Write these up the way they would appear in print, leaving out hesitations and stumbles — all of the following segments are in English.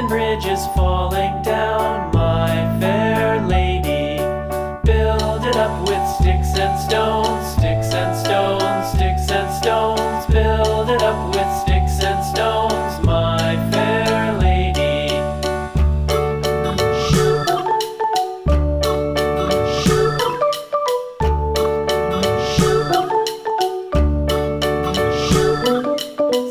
and bridges falling down, my fair lady. Build it up with sticks and stones, sticks and stones, sticks and stones. Build it up with sticks and stones, my fair lady.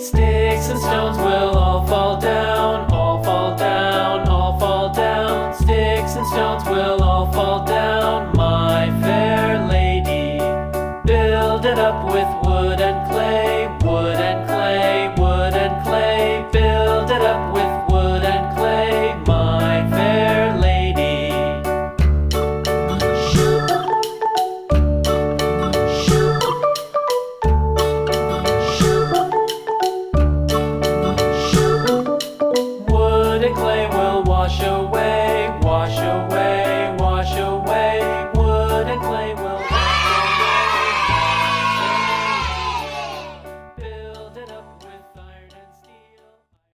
Sticks and stones will all fall down, all fall down, all fall down. Sticks and stones will